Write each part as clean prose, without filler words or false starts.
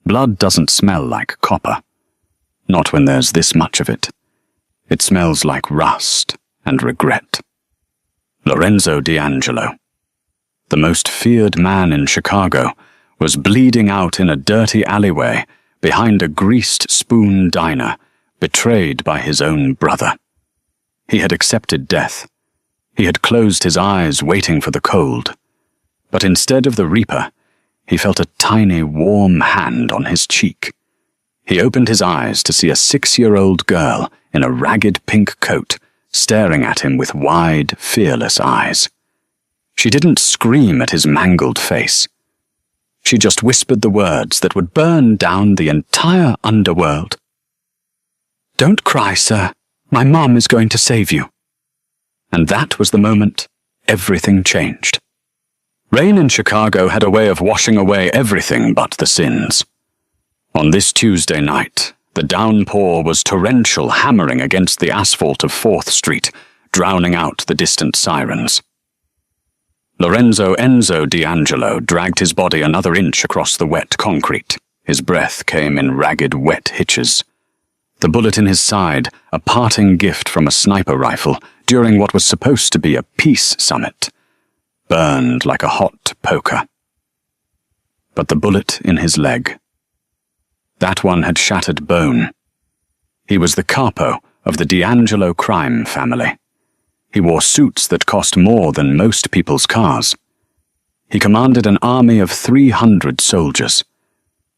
Blood doesn't smell like copper. Not when there's this much of it. It smells like rust and regret. Lorenzo D'Angelo, the most feared man in Chicago, was bleeding out in a dirty alleyway behind a greased spoon diner, betrayed by his own brother. He had accepted death. He had closed his eyes waiting for the cold. But instead of the reaper, he felt a tiny warm hand on his cheek. He opened his eyes to see a 6-year-old girl in a ragged pink coat staring at him with wide, fearless eyes. She didn't scream at his mangled face. She just whispered the words that would burn down the entire underworld. "Don't cry, sir. My mom is going to save you." And that was the moment everything changed. Rain in Chicago had a way of washing away everything but the sins. On this Tuesday night, the downpour was torrential, hammering against the asphalt of 4th Street, drowning out the distant sirens. Lorenzo Enzo D'Angelo dragged his body another inch across the wet concrete. His breath came in ragged, wet hitches. The bullet in his side, a parting gift from a sniper rifle during what was supposed to be a peace summit, burned like a hot poker. But the bullet in his leg, that one had shattered bone. He was the capo of the D'Angelo crime family. He wore suits that cost more than most people's cars. He commanded an army of 300 soldiers,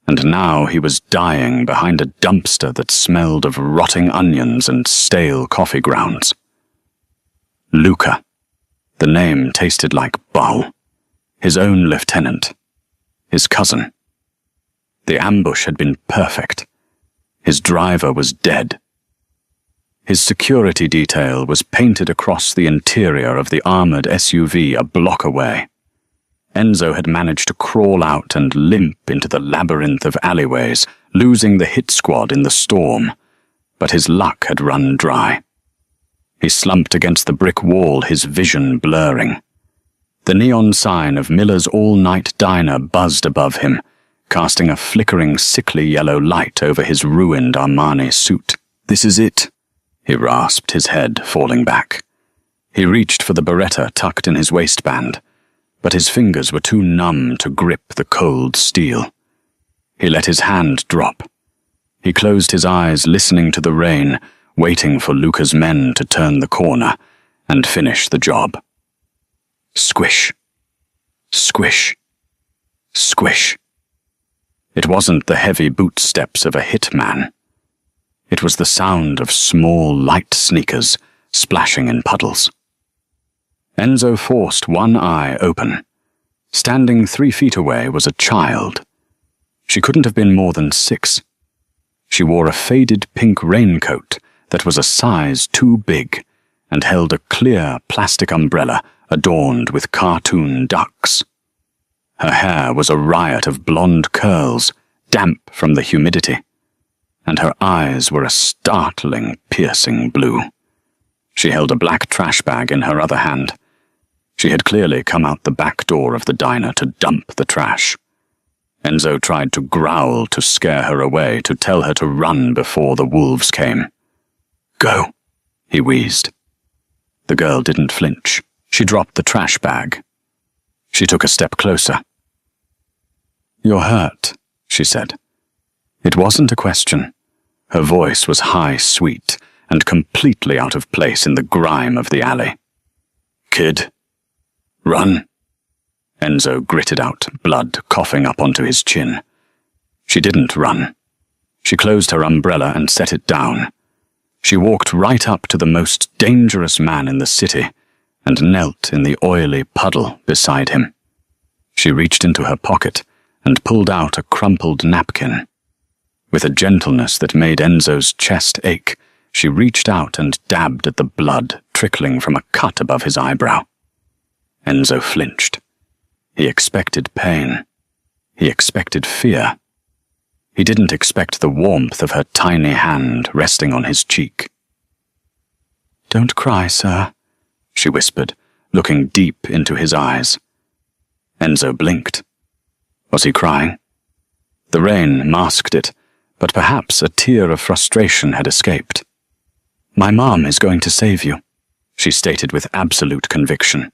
and now he was dying behind a dumpster that smelled of rotting onions and stale coffee grounds. Luca. The name tasted like Bal, his own lieutenant, his cousin. The ambush had been perfect. His driver was dead. His security detail was painted across the interior of the armored SUV a block away. Enzo had managed to crawl out and limp into the labyrinth of alleyways, losing the hit squad in the storm, but his luck had run dry. He slumped against the brick wall, his vision blurring. The neon sign of Miller's all-night diner buzzed above him, casting a flickering, sickly yellow light over his ruined Armani suit. "This is it," he rasped, his head falling back. He reached for the Beretta tucked in his waistband, but his fingers were too numb to grip the cold steel. He let his hand drop. He closed his eyes, listening to the rain, waiting for Luca's men to turn the corner and finish the job. Squish. Squish. Squish. It wasn't the heavy boot steps of a hitman. It was the sound of small, light sneakers splashing in puddles. Enzo forced one eye open. Standing 3 feet away was a child. She couldn't have been more than 6. She wore a faded pink raincoat that was a size too big and held a clear plastic umbrella adorned with cartoon ducks. Her hair was a riot of blonde curls, damp from the humidity, and her eyes were a startling, piercing blue. She held a black trash bag in her other hand. She had clearly come out the back door of the diner to dump the trash. Enzo tried to growl to scare her away, to tell her to run before the wolves came. "Go," he wheezed. The girl didn't flinch. She dropped the trash bag. She took a step closer. "You're hurt," she said. It wasn't a question. Her voice was high, sweet, and completely out of place in the grime of the alley. "Kid, run." Enzo gritted out, blood coughing up onto his chin. She didn't run. She closed her umbrella and set it down. She walked right up to the most dangerous man in the city and knelt in the oily puddle beside him. She reached into her pocket and pulled out a crumpled napkin. With a gentleness that made Enzo's chest ache, she reached out and dabbed at the blood trickling from a cut above his eyebrow. Enzo flinched. He expected pain. He expected fear. He didn't expect the warmth of her tiny hand resting on his cheek. "Don't cry, sir," she whispered, looking deep into his eyes. Enzo blinked. Was he crying? The rain masked it, but perhaps a tear of frustration had escaped. "My mom is going to save you," she stated with absolute conviction.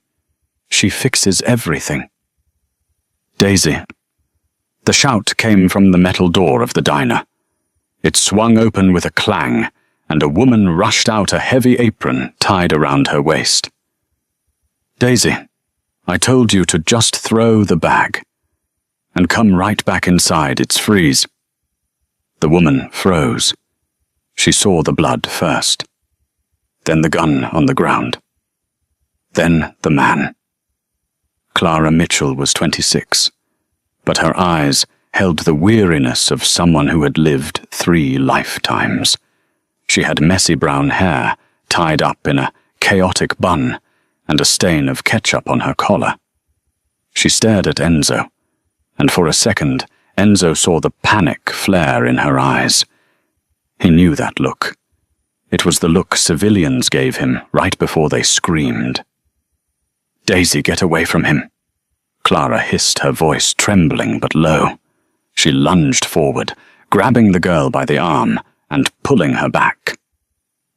"She fixes everything." "Daisy." The shout came from the metal door of the diner. It swung open with a clang, and a woman rushed out, a heavy apron tied around her waist. "Daisy, I told you to just throw the bag. And come right back inside, it's freeze." The woman froze. She saw the blood first. Then the gun on the ground. Then the man. Clara Mitchell was 26, but her eyes held the weariness of someone who had lived 3 lifetimes. She had messy brown hair tied up in a chaotic bun and a stain of ketchup on her collar. She stared at Enzo, and for a second Enzo saw the panic flare in her eyes. He knew that look. It was the look civilians gave him right before they screamed. "Daisy, get away from him." Clara hissed, her voice trembling but low. She lunged forward, grabbing the girl by the arm and pulling her back.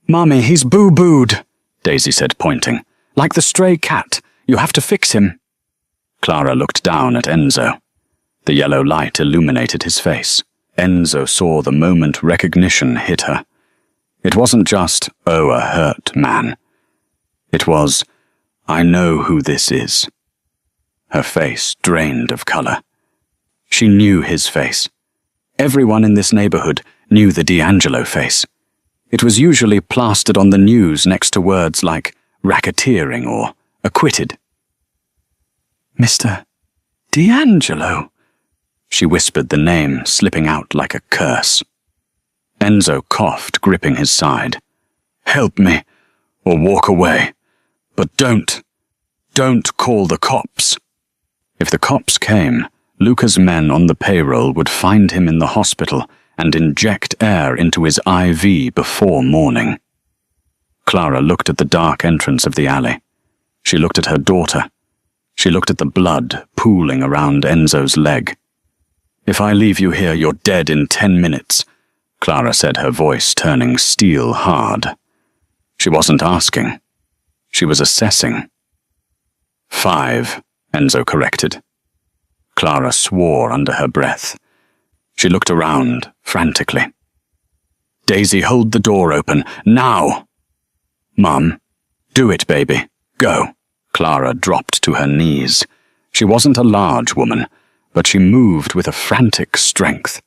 "Mommy, he's boo-booed," Daisy said, pointing. "Like the stray cat. You have to fix him." Clara looked down at Enzo. The yellow light illuminated his face. Enzo saw the moment recognition hit her. It wasn't just, "Oh, a hurt man." It was, "I know who this is." Her face drained of color. She knew his face. Everyone in this neighborhood knew the D'Angelo face. It was usually plastered on the news next to words like racketeering or acquitted. "Mr. D'Angelo," she whispered the name, slipping out like a curse. Enzo coughed, gripping his side. "Help me, or walk away. But don't call the cops." If the cops came, Luca's men on the payroll would find him in the hospital and inject air into his IV before morning. Clara looked at the dark entrance of the alley. She looked at her daughter. She looked at the blood pooling around Enzo's leg. "If I leave you here, you're dead in 10 minutes, Clara said, her voice turning steel hard. She wasn't asking. She was assessing. 5, Enzo corrected. Clara swore under her breath. She looked around, frantically. "Daisy, hold the door open, now!" "Mum, do it, baby. Go." Clara dropped to her knees. She wasn't a large woman, but she moved with a frantic strength.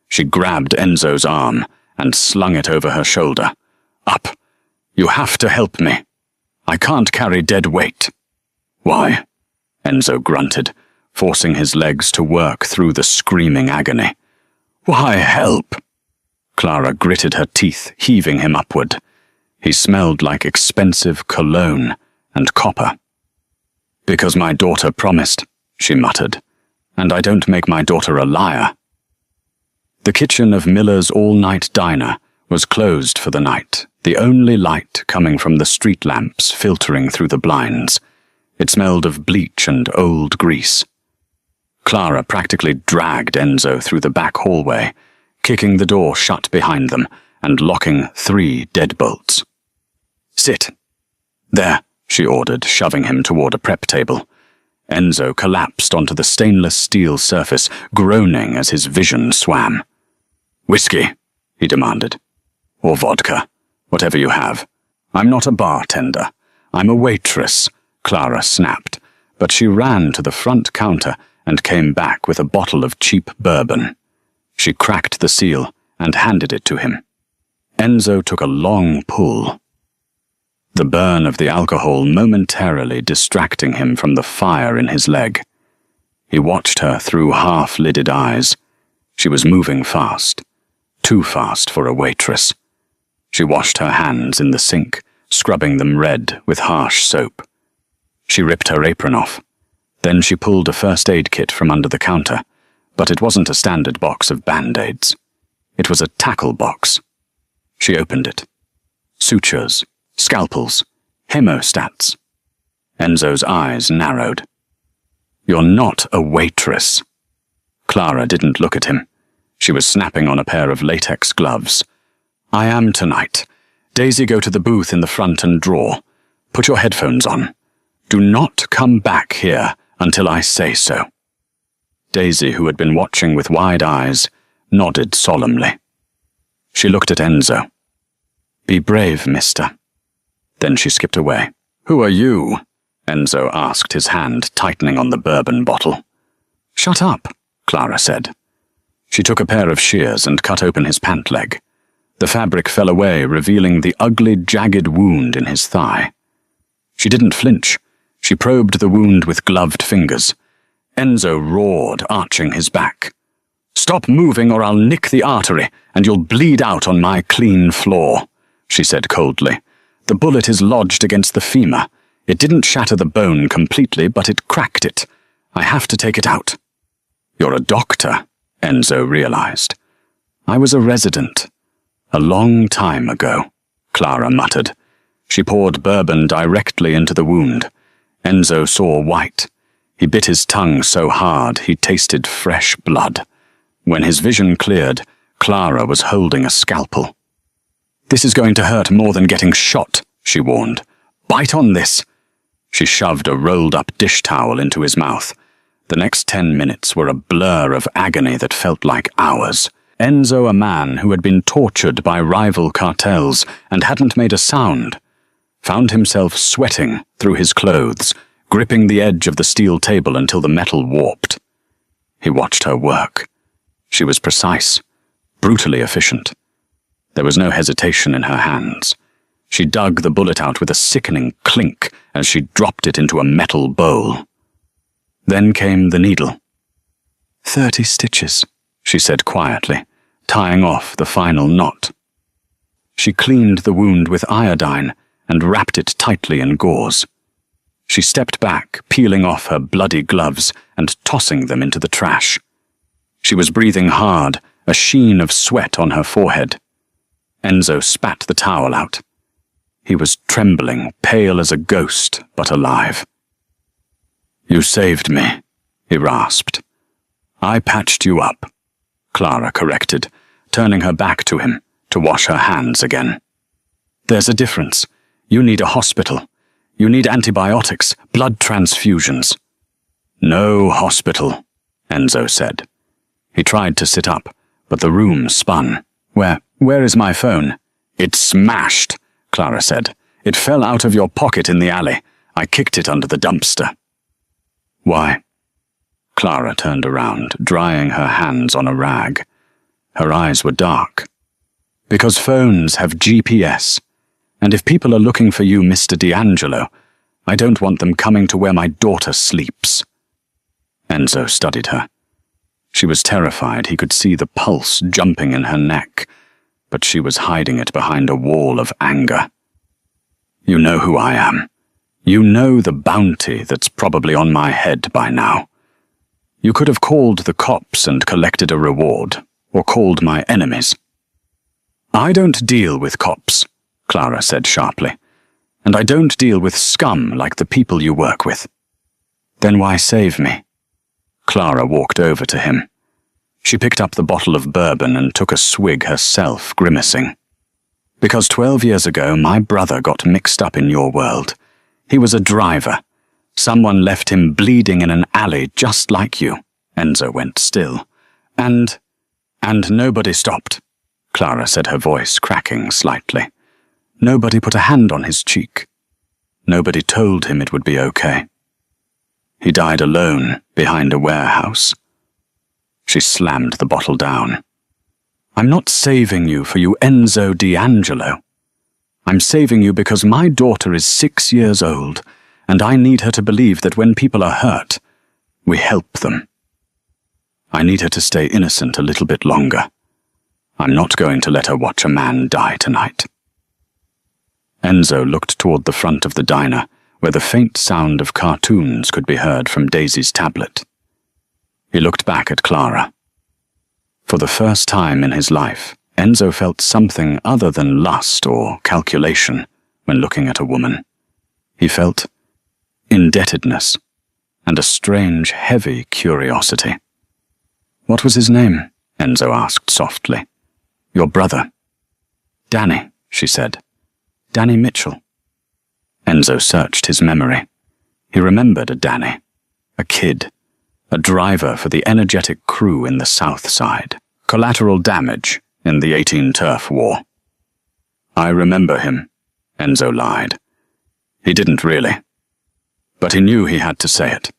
She grabbed Enzo's arm and slung it over her shoulder. "Up! You have to help me. I can't carry dead weight." "Why?" Enzo grunted, forcing his legs to work through the screaming agony. "Why help?" Clara gritted her teeth, heaving him upward. He smelled like expensive cologne and copper. "Because my daughter promised," she muttered, "and I don't make my daughter a liar." The kitchen of Miller's all-night diner was closed for the night, the only light coming from the street lamps filtering through the blinds. It smelled of bleach and old grease. Clara practically dragged Enzo through the back hallway, kicking the door shut behind them and locking 3 deadbolts. "Sit." "There," she ordered, shoving him toward a prep table. Enzo collapsed onto the stainless steel surface, groaning as his vision swam. "Whiskey," he demanded. "Or vodka, whatever you have." "I'm not a bartender. I'm a waitress," Clara snapped, but she ran to the front counter and came back with a bottle of cheap bourbon. She cracked the seal and handed it to him. Enzo took a long pull, the burn of the alcohol momentarily distracting him from the fire in his leg. He watched her through half-lidded eyes. She was moving fast, too fast for a waitress. She washed her hands in the sink, scrubbing them red with harsh soap. She ripped her apron off. Then she pulled a first aid kit from under the counter, but it wasn't a standard box of Band-Aids. It was a tackle box. She opened it. Sutures, scalpels, hemostats. Enzo's eyes narrowed. "You're not a waitress." Clara didn't look at him. She was snapping on a pair of latex gloves. "I am tonight. Daisy, go to the booth in the front and draw. Put your headphones on. Do not come back here until I say so." Daisy, who had been watching with wide eyes, nodded solemnly. She looked at Enzo. "Be brave, mister." Then she skipped away. "Who are you?" Enzo asked, his hand tightening on the bourbon bottle. "Shut up," Clara said. She took a pair of shears and cut open his pant leg. The fabric fell away, revealing the ugly, jagged wound in his thigh. She didn't flinch. She probed the wound with gloved fingers. Enzo roared, arching his back. "Stop moving or I'll nick the artery, and you'll bleed out on my clean floor," she said coldly. "The bullet is lodged against the femur. It didn't shatter the bone completely, but it cracked it. I have to take it out." "You're a doctor," Enzo realized. "I was a resident. A long time ago," Clara muttered. She poured bourbon directly into the wound. Enzo saw white. He bit his tongue so hard he tasted fresh blood. When his vision cleared, Clara was holding a scalpel. "This is going to hurt more than getting shot," she warned. "Bite on this." She shoved a rolled-up dish towel into his mouth. The next 10 minutes were a blur of agony that felt like hours. Enzo, a man who had been tortured by rival cartels and hadn't made a sound, found himself sweating through his clothes, gripping the edge of the steel table until the metal warped. He watched her work. She was precise, brutally efficient. There was no hesitation in her hands. She dug the bullet out with a sickening clink as she dropped it into a metal bowl. Then came the needle. 30 stitches, she said quietly, tying off the final knot. She cleaned the wound with iodine and wrapped it tightly in gauze. She stepped back, peeling off her bloody gloves and tossing them into the trash. She was breathing hard, a sheen of sweat on her forehead. Enzo spat the towel out. He was trembling, pale as a ghost, but alive. "You saved me," he rasped. "I patched you up," Clara corrected, turning her back to him to wash her hands again. "There's a difference. You need a hospital. You need antibiotics, blood transfusions." "No hospital," Enzo said. He tried to sit up, but the room spun. Where is my phone?" "It's smashed," Clara said. "It fell out of your pocket in the alley. I kicked it under the dumpster." "Why?" Clara turned around, drying her hands on a rag. Her eyes were dark. "Because phones have GPS. And if people are looking for you, Mr. D'Angelo, I don't want them coming to where my daughter sleeps." Enzo studied her. She was terrified. He could see the pulse jumping in her neck, but she was hiding it behind a wall of anger. "You know who I am. You know the bounty that's probably on my head by now. You could have called the cops and collected a reward, or called my enemies." "I don't deal with cops," Clara said sharply. "And I don't deal with scum like the people you work with." "Then why save me?" Clara walked over to him. She picked up the bottle of bourbon and took a swig herself, grimacing. "Because 12 years ago my brother got mixed up in your world. He was a driver. Someone left him bleeding in an alley just like you." Enzo went still. And nobody stopped," Clara said, her voice cracking slightly. "Nobody put a hand on his cheek. Nobody told him it would be okay. He died alone behind a warehouse." She slammed the bottle down. "I'm not saving you for you Enzo D'Angelo. I'm saving you because my daughter is 6 years old, and I need her to believe that when people are hurt, we help them. I need her to stay innocent a little bit longer. I'm not going to let her watch a man die tonight." Enzo looked toward the front of the diner, where the faint sound of cartoons could be heard from Daisy's tablet. He looked back at Clara. For the first time in his life, Enzo felt something other than lust or calculation when looking at a woman. He felt indebtedness and a strange, heavy curiosity. "What was his name?" Enzo asked softly. Your brother. Danny, she said. Danny Mitchell. Enzo searched his memory. He remembered a Danny, a kid, a driver for the energetic crew in the South Side, collateral damage in the 18 Turf War. I remember him, Enzo lied. He didn't really, but he knew he had to say it.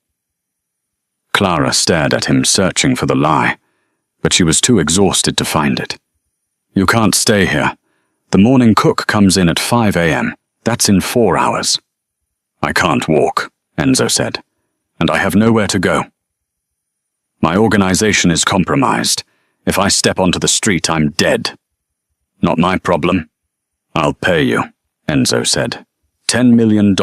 Clara stared at him, searching for the lie, but she was too exhausted to find it. You can't stay here. The morning cook comes in at 5 a.m. That's in 4 hours. I can't walk, Enzo said, and I have nowhere to go. My organization is compromised. If I step onto the street, I'm dead. Not my problem. I'll pay you, Enzo said. $10 million.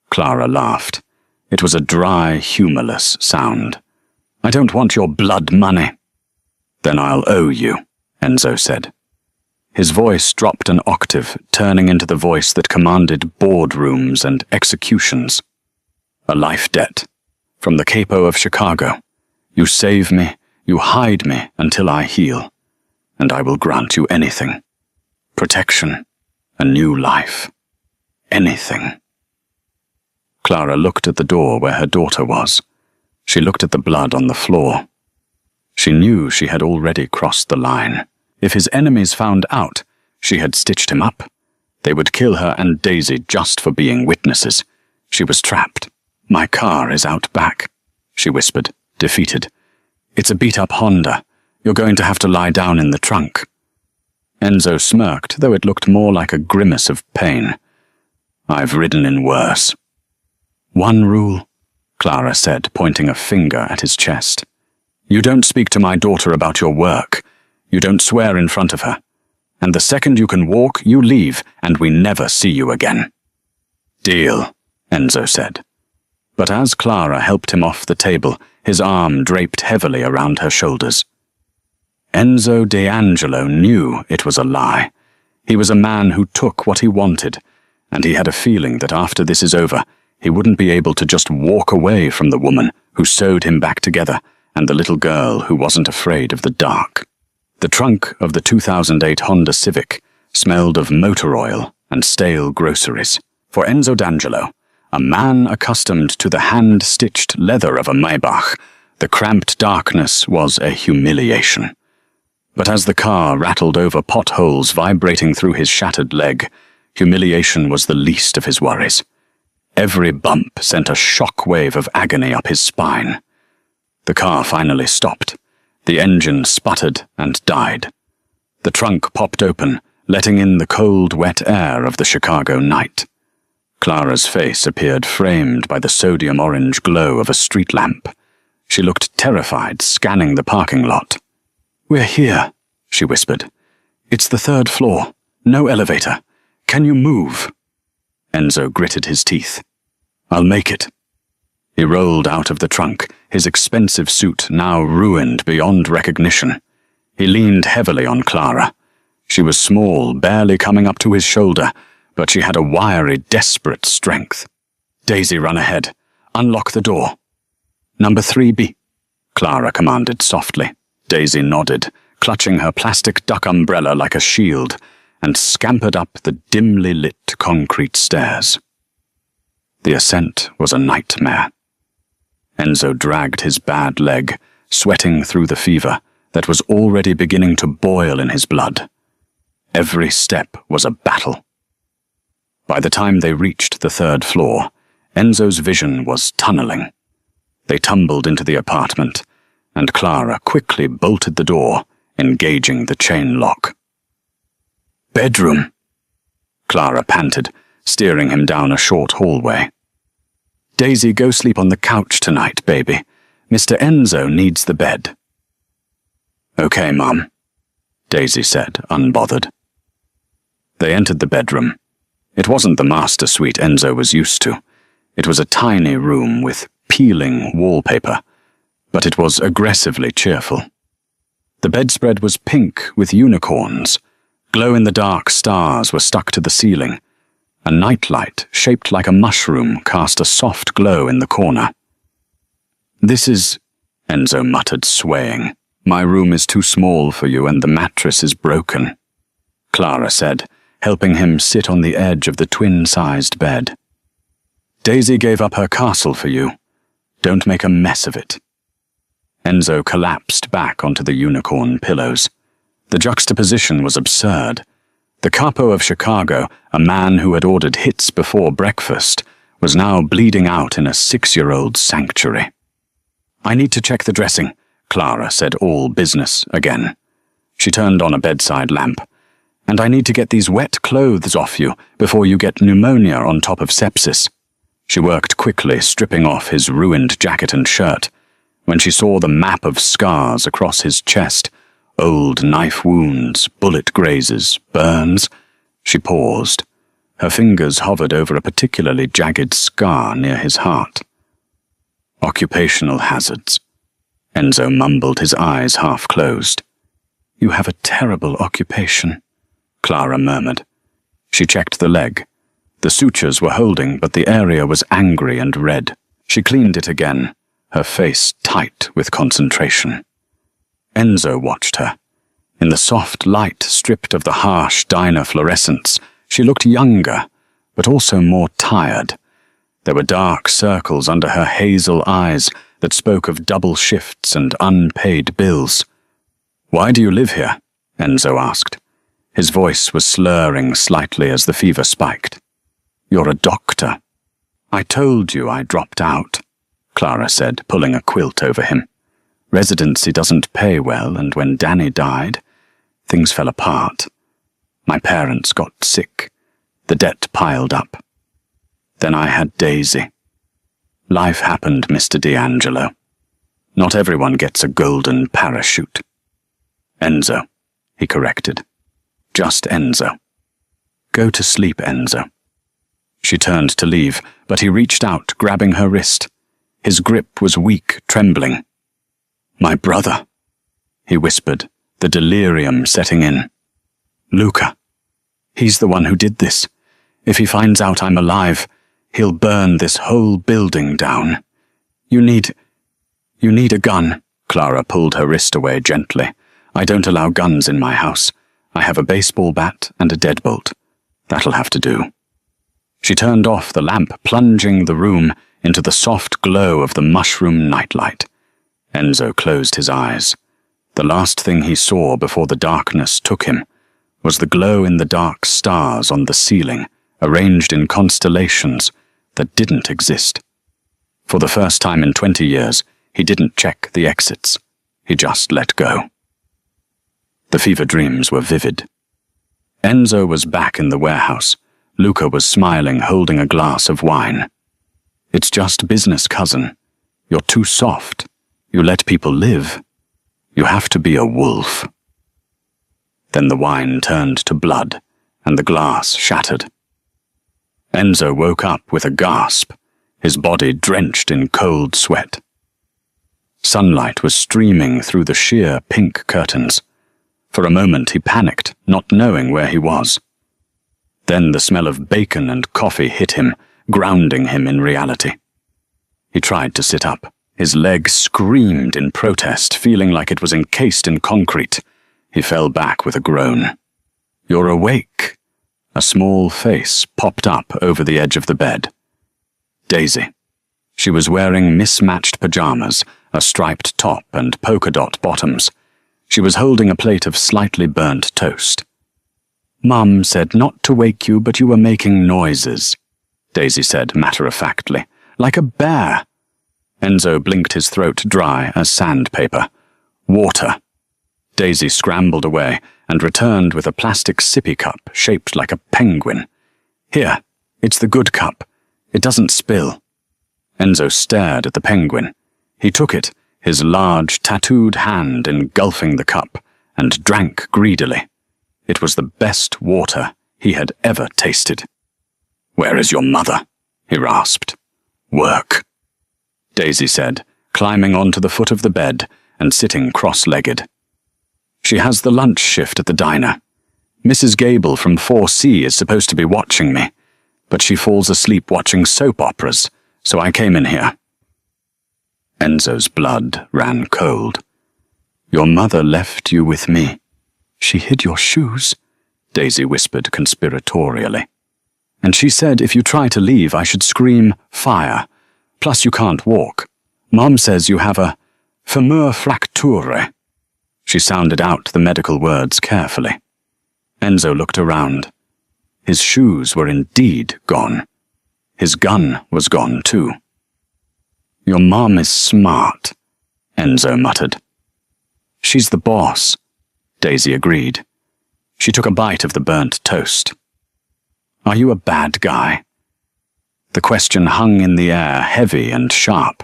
Clara laughed. It was a dry, humorless sound. I don't want your blood money. Then I'll owe you, Enzo said. His voice dropped an octave, turning into the voice that commanded boardrooms and executions. A life debt. From the capo of Chicago. You save me, you hide me until I heal, and I will grant you anything. Protection, a new life. Anything. Clara looked at the door where her daughter was. She looked at the blood on the floor. She knew she had already crossed the line. If his enemies found out she had stitched him up, they would kill her and Daisy just for being witnesses. She was trapped. My car is out back, she whispered, defeated. It's a beat-up Honda. You're going to have to lie down in the trunk. Enzo smirked, though it looked more like a grimace of pain. I've ridden in worse. One rule, Clara said, pointing a finger at his chest. You don't speak to my daughter about your work. You don't swear in front of her. And the second you can walk, you leave, and we never see you again. Deal, Enzo said. But as Clara helped him off the table, his arm draped heavily around her shoulders. Enzo D'Angelo knew it was a lie. He was a man who took what he wanted, and he had a feeling that after this is over, he wouldn't be able to just walk away from the woman who sewed him back together and the little girl who wasn't afraid of the dark. The trunk of the 2008 Honda Civic smelled of motor oil and stale groceries. For Enzo D'Angelo, a man accustomed to the hand-stitched leather of a Maybach, the cramped darkness was a humiliation. But as the car rattled over potholes vibrating through his shattered leg, humiliation was the least of his worries. Every bump sent a shock wave of agony up his spine. The car finally stopped. The engine sputtered and died. The trunk popped open, letting in the cold, wet air of the Chicago night. Clara's face appeared framed by the sodium-orange glow of a street lamp. She looked terrified, scanning the parking lot. We're here, she whispered. It's the 3rd floor. No elevator. Can you move? Enzo gritted his teeth. I'll make it. He rolled out of the trunk, his expensive suit now ruined beyond recognition. He leaned heavily on Clara. She was small, barely coming up to his shoulder, but she had a wiry, desperate strength. Daisy, run ahead. Unlock the door. Number 3B, Clara commanded softly. Daisy nodded, clutching her plastic duck umbrella like a shield, and scampered up the dimly lit concrete stairs. The ascent was a nightmare. Enzo dragged his bad leg, sweating through the fever that was already beginning to boil in his blood. Every step was a battle. By the time they reached the 3rd floor, Enzo's vision was tunneling. They tumbled into the apartment, and Clara quickly bolted the door, engaging the chain lock. Bedroom, Clara panted, steering him down a short hallway. Daisy, go sleep on the couch tonight, baby. Mr. Enzo needs the bed. Okay, Mum, Daisy said, unbothered. They entered the bedroom. It wasn't the master suite Enzo was used to. It was a tiny room with peeling wallpaper, but it was aggressively cheerful. The bedspread was pink with unicorns. Glow-in-the-dark stars were stuck to the ceiling. A nightlight, shaped like a mushroom, cast a soft glow in the corner. This is, Enzo muttered, swaying. My room is too small for you and the mattress is broken, Clara said, helping him sit on the edge of the twin-sized bed. Daisy gave up her castle for you. Don't make a mess of it. Enzo collapsed back onto the unicorn pillows. The juxtaposition was absurd. The capo of Chicago, a man who had ordered hits before breakfast, was now bleeding out in a 6-year-old's sanctuary. I need to check the dressing, Clara said, all business again. She turned on a bedside lamp. And I need to get these wet clothes off you before you get pneumonia on top of sepsis. She worked quickly, stripping off his ruined jacket and shirt. When she saw the map of scars across his chest, old knife wounds, bullet grazes, burns, she paused. Her fingers hovered over a particularly jagged scar near his heart. Occupational hazards. Enzo mumbled, his eyes half closed. You have a terrible occupation, Clara murmured. She checked the leg. The sutures were holding, but the area was angry and red. She cleaned it again, her face tight with concentration. Enzo watched her. In the soft light stripped of the harsh diner fluorescence, she looked younger, but also more tired. There were dark circles under her hazel eyes that spoke of double shifts and unpaid bills. Why do you live here? Enzo asked. His voice was slurring slightly as the fever spiked. You're a doctor. I told you I dropped out, Clara said, pulling a quilt over him. Residency doesn't pay well, and when Danny died, things fell apart. My parents got sick. The debt piled up. Then I had Daisy. Life happened, Mr. D'Angelo. Not everyone gets a golden parachute. Enzo, he corrected. Just Enzo. Go to sleep, Enzo. She turned to leave, but he reached out, grabbing her wrist. His grip was weak, trembling. My brother, he whispered, the delirium setting in. Luca. He's the one who did this. If he finds out I'm alive, he'll burn this whole building down. You need a gun. Clara pulled her wrist away gently. I don't allow guns in my house. I have a baseball bat and a deadbolt. That'll have to do. She turned off the lamp, plunging the room into the soft glow of the mushroom nightlight. Enzo closed his eyes. The last thing he saw before the darkness took him was the glow-in-the-dark stars on the ceiling, arranged in constellations that didn't exist. For the first time in 20 years, he didn't check the exits. He just let go. The fever dreams were vivid. Enzo was back in the warehouse. Luca was smiling, holding a glass of wine. It's just business, cousin. You're too soft. You let people live. You have to be a wolf. Then the wine turned to blood, and the glass shattered. Enzo woke up with a gasp, his body drenched in cold sweat. Sunlight was streaming through the sheer pink curtains. For a moment he panicked, not knowing where he was. Then the smell of bacon and coffee hit him, grounding him in reality. He tried to sit up. His leg screamed in protest, feeling like it was encased in concrete. He fell back with a groan. You're awake. A small face popped up over the edge of the bed. Daisy. She was wearing mismatched pajamas, a striped top and polka dot bottoms. She was holding a plate of slightly burnt toast. Mum said not to wake you, but you were making noises, Daisy said matter-of-factly. Like a bear. Enzo blinked, his throat dry as sandpaper. Water. Daisy scrambled away and returned with a plastic sippy cup shaped like a penguin. Here, it's the good cup. It doesn't spill. Enzo stared at the penguin. He took it, his large, tattooed hand engulfing the cup, and drank greedily. It was the best water he had ever tasted. Where is your mother? He rasped. Work, Daisy said, climbing onto the foot of the bed and sitting cross-legged. She has the lunch shift at the diner. Mrs. Gable from 4C is supposed to be watching me, but she falls asleep watching soap operas, so I came in here. Enzo's blood ran cold. Your mother left you with me. She hid your shoes, Daisy whispered conspiratorially. And she said if you try to leave, I should scream, fire. Plus you can't walk. Mom says you have a femur fracture. She sounded out the medical words carefully. Enzo looked around. His shoes were indeed gone. His gun was gone too. Your mom is smart, Enzo muttered. She's the boss, Daisy agreed. She took a bite of the burnt toast. Are you a bad guy? The question hung in the air, heavy and sharp.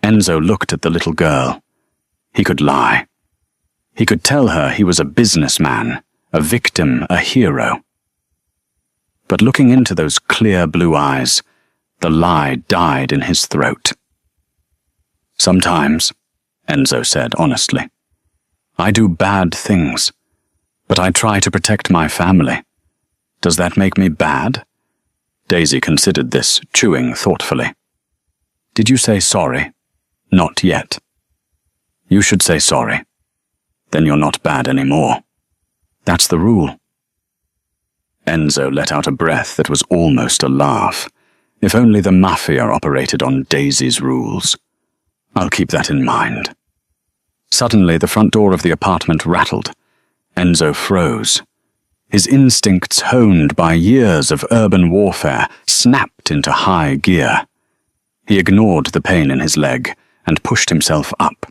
Enzo looked at the little girl. He could lie. He could tell her he was a businessman, a victim, a hero. But looking into those clear blue eyes, the lie died in his throat. Sometimes, Enzo said honestly, I do bad things, but I try to protect my family. Does that make me bad? Daisy considered this, chewing thoughtfully. Did you say sorry? Not yet. You should say sorry. Then you're not bad anymore. That's the rule. Enzo let out a breath that was almost a laugh. If only the Mafia operated on Daisy's rules. I'll keep that in mind. Suddenly, the front door of the apartment rattled. Enzo froze. His instincts, honed by years of urban warfare, snapped into high gear. He ignored the pain in his leg and pushed himself up.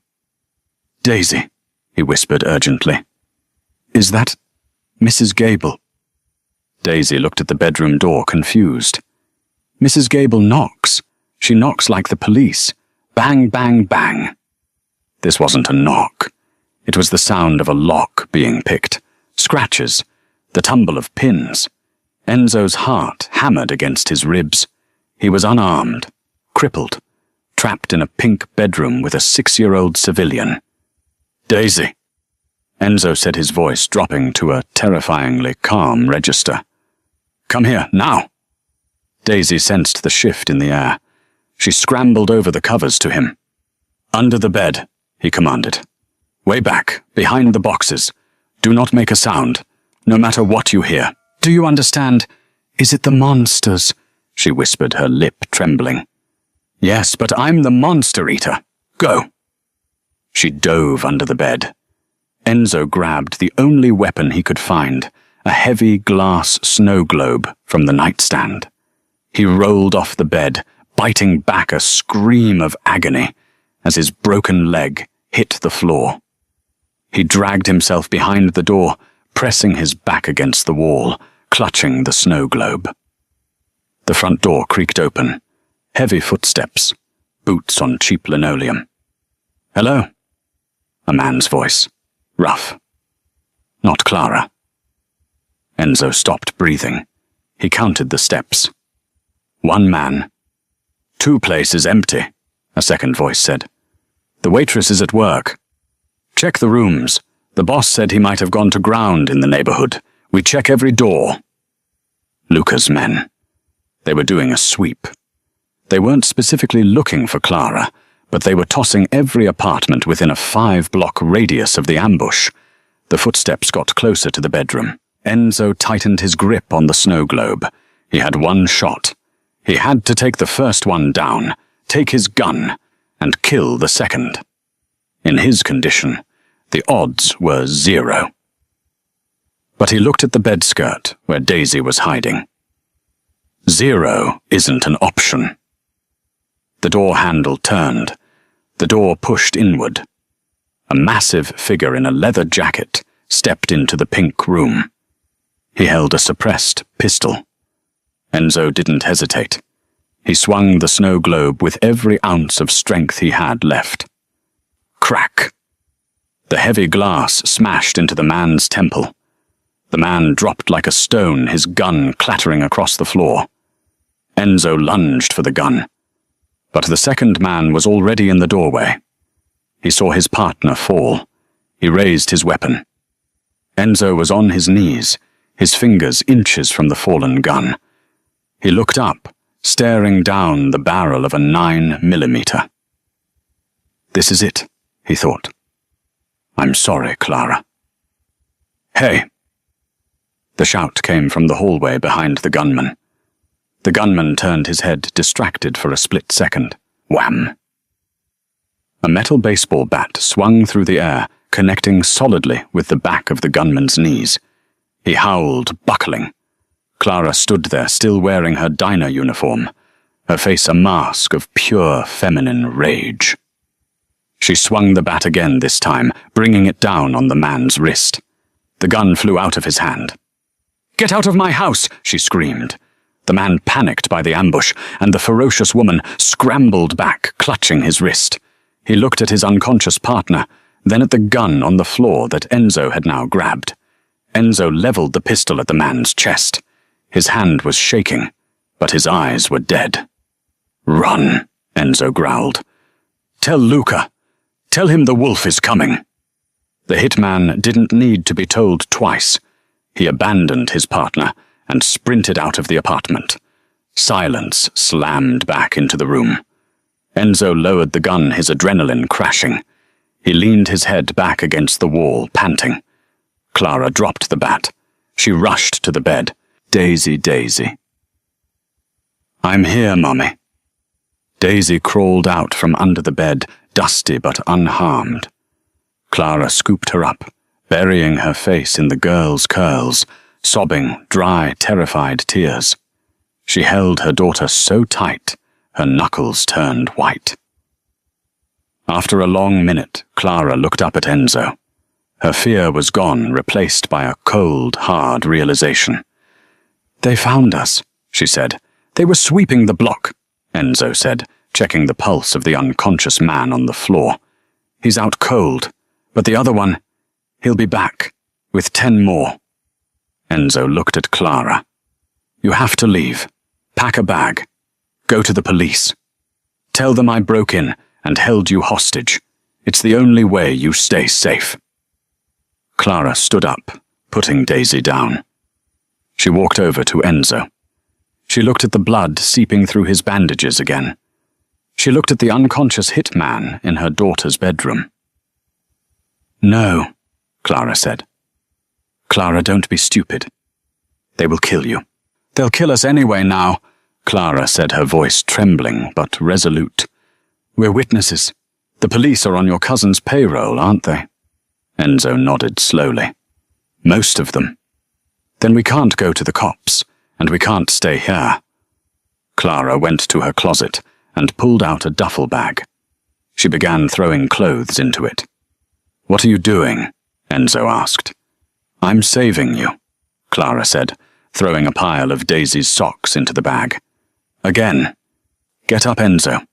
Daisy, he whispered urgently. Is that Mrs. Gable? Daisy looked at the bedroom door, confused. Mrs. Gable knocks. She knocks like the police. Bang, bang, bang. This wasn't a knock. It was the sound of a lock being picked. Scratches. The tumble of pins. Enzo's heart hammered against his ribs. He was unarmed, crippled, trapped in a pink bedroom with a 6-year-old civilian. Daisy. Enzo said, his voice dropping to a terrifyingly calm register. Come here, now. Daisy sensed the shift in the air. She scrambled over the covers to him. Under the bed, he commanded. Way back, behind the boxes. Do not make a sound, no matter what you hear. Do you understand? Is it the monsters? She whispered, her lip trembling. Yes, but I'm the monster eater. Go. She dove under the bed. Enzo grabbed the only weapon he could find, a heavy glass snow globe from the nightstand. He rolled off the bed, biting back a scream of agony as his broken leg hit the floor. He dragged himself behind the door, pressing his back against the wall, clutching the snow globe. The front door creaked open. Heavy footsteps, boots on cheap linoleum. Hello? A man's voice, rough. Not Clara. Enzo stopped breathing. He counted the steps. One man. 2 places empty, a second voice said. The waitress is at work. Check the rooms. The boss said he might have gone to ground in the neighborhood. We check every door. Luca's men. They were doing a sweep. They weren't specifically looking for Clara, but they were tossing every apartment within a 5-block radius of the ambush. The footsteps got closer to the bedroom. Enzo tightened his grip on the snow globe. He had one shot. He had to take the first one down, take his gun, and kill the second. In his condition, the odds were 0. But he looked at the bed skirt where Daisy was hiding. 0 isn't an option. The door handle turned. The door pushed inward. A massive figure in a leather jacket stepped into the pink room. He held a suppressed pistol. Enzo didn't hesitate. He swung the snow globe with every ounce of strength he had left. Crack! The heavy glass smashed into the man's temple. The man dropped like a stone, his gun clattering across the floor. Enzo lunged for the gun. But the second man was already in the doorway. He saw his partner fall. He raised his weapon. Enzo was on his knees, his fingers inches from the fallen gun. He looked up, staring down the barrel of a 9mm. This is it, he thought. I'm sorry, Clara." "Hey!" The shout came from the hallway behind the gunman. The gunman turned his head, distracted for a split second. Wham! A metal baseball bat swung through the air, connecting solidly with the back of the gunman's knees. He howled, buckling. Clara stood there, still wearing her diner uniform, her face a mask of pure feminine rage. She swung the bat again this time, bringing it down on the man's wrist. The gun flew out of his hand. "Get out of my house!" she screamed. The man panicked by the ambush, and the ferocious woman scrambled back, clutching his wrist. He looked at his unconscious partner, then at the gun on the floor that Enzo had now grabbed. Enzo leveled the pistol at the man's chest. His hand was shaking, but his eyes were dead. "Run," Enzo growled. "Tell Luca. Tell him the wolf is coming." The hitman didn't need to be told twice. He abandoned his partner and sprinted out of the apartment. Silence slammed back into the room. Enzo lowered the gun, his adrenaline crashing. He leaned his head back against the wall, panting. Clara dropped the bat. She rushed to the bed. "Daisy, Daisy." "I'm here, Mummy." Daisy crawled out from under the bed, dusty but unharmed. Clara scooped her up, burying her face in the girl's curls, sobbing dry, terrified tears. She held her daughter so tight, her knuckles turned white. After a long minute, Clara looked up at Enzo. Her fear was gone, replaced by a cold, hard realization. "They found us," she said. "They were sweeping the block," Enzo said, checking the pulse of the unconscious man on the floor. "He's out cold, but the other one, he'll be back, with 10 more. Enzo looked at Clara. "You have to leave. Pack a bag. Go to the police. Tell them I broke in and held you hostage. It's the only way you stay safe." Clara stood up, putting Daisy down. She walked over to Enzo. She looked at the blood seeping through his bandages again. She looked at the unconscious hitman in her daughter's bedroom. "No," Clara said. "Clara, don't be stupid. They will kill you." "They'll kill us anyway now," Clara said, her voice trembling but resolute. "We're witnesses. The police are on your cousin's payroll, aren't they?" Enzo nodded slowly. "Most of them." "Then we can't go to the cops, and we can't stay here." Clara went to her closet and pulled out a duffel bag. She began throwing clothes into it. "What are you doing?" Enzo asked. "I'm saving you," Clara said, throwing a pile of Daisy's socks into the bag. "Again. Get up, Enzo.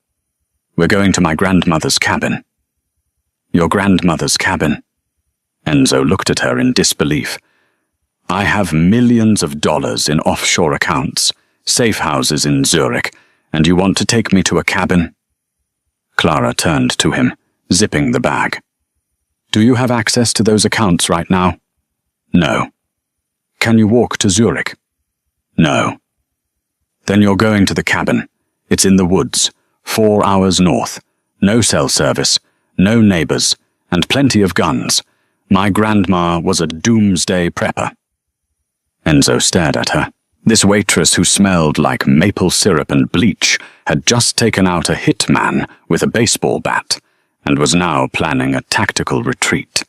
We're going to my grandmother's cabin." "Your grandmother's cabin?" Enzo looked at her in disbelief. "I have millions of dollars in offshore accounts, safe houses in Zurich, and you want to take me to a cabin?" Clara turned to him, zipping the bag. "Do you have access to those accounts right now?" "No." "Can you walk to Zurich?" "No." "Then you're going to the cabin. It's in the woods, 4 hours north. No cell service, no neighbors, and plenty of guns. My grandma was a doomsday prepper." Enzo stared at her. This waitress who smelled like maple syrup and bleach had just taken out a hitman with a baseball bat and was now planning a tactical retreat.